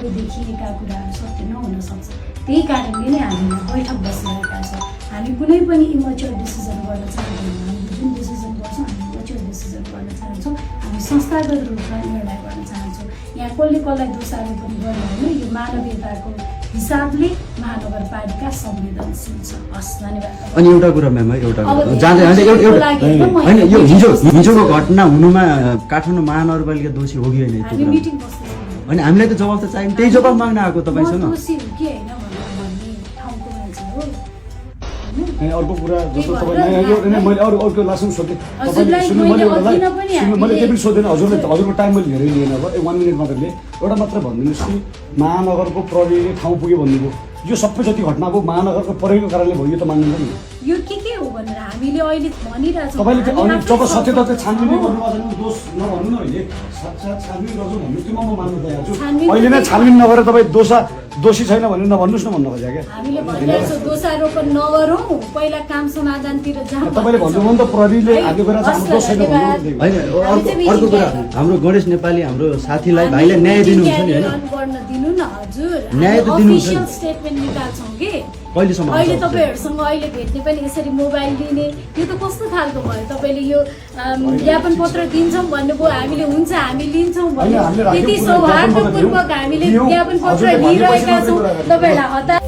अघि देखिएका कुराहरू सत्य नहुन सक्छ। त्यही कारणले नै हामीले बैठक बसिरहेका छौँ। हामी कुनै पनि इमच्योर डिसिजन गर्न चाहँदैनौँ। हामीले जुन डिसिजन गर्छौँ हामी म्याच्योर डिसिजन गर्न चाहन्छौँ। हामी संस्थागत रूपमा निर्णय गर्न चाहन्छौँ। यहाँ कसले कसलाई दोषारोपण गर्ने होइन, यो मानवीयताको हिसाबले महानगरपालिका संवेदनशील छ। हस्, धन्यवाद। अनि एउटा कुरा म्याम, एउटा होइन, यो हिजोको घटना हुनुमा काठमाडौँ महानगरपालिका दोषी हो कि होइन? हामी मिटिङ बस्दैछौँ होइन, हामीलाई त जवाब त चाहियो, त्यही जवाब माग्न आएको तपाईँसँग। दोषी हो कि होइन भन्ने ठाउँको मान्छे हो। अर्को कुरा जस्तो तपाईँले मैले अर्को लास्टमा सोधेँ, तपाईँले सुन्नु, मैले त्यो पनि सोधेन हजुरको टाइम मैले धेरै लिएन अब 1 मिनट मात्र लिएँ। एउटा मात्र भनिदिनुहोस् कि महानगरको प्रहरीले ठाउँ पुग्यो भन्नुभयो, यो सबै जति घटना भयो महानगरको प्रहरीको कारणले भयो, यो त मान्दैन नि? यो के हो भनेर हामीले अहिले भनिरहेछौँ। तपाईँले जब सत्यता चाहिँ छानबिन गर्नु दोष नभन्नु न, अहिले छानबिन गर्छु भन्नु त्यो म मान्न तयार छु। अहिले नै छानबिन नगरेर तपाईँ दोषी छैन भनेर नभन्नुहोस् न, भन्न खोजेको क्या हामीले भनिरहेछौँ दोषारोपण नगरौँ, पहिला काम समाधानतिर जाउँ। तपाईँले भन्नुभयो नि त प्रहरीले आगे गएर हाम्रो दोष छैन भन्नु। होइन, अर्को कुरा हाम्रो गणेश नेपाली हाम्रो साथीलाई भाइले न्याय दिनुहुन्छ नि? होइन, गर्न दिनु न हजुर, न्याय त दिनुहुन्छ। अफिसियल स्टेटमेन्ट निकाल्छौँ कि कहिलेसम्म? अहिले तपाईँहरूसँग अहिले भेट्ने पनि यसरी मोबाइल दिने, यो त कस्तो खालको भयो? तपाईँले यो ज्ञापन पत्र दिन्छौँ भन्नुभयो, हामीले हुन्छ हामी लिन्छौँ भन्यो, यति सौहार्दपूर्वक हामीले ज्ञापन पत्र लिइरहेका छौँ। तपाईँहरूलाई हतार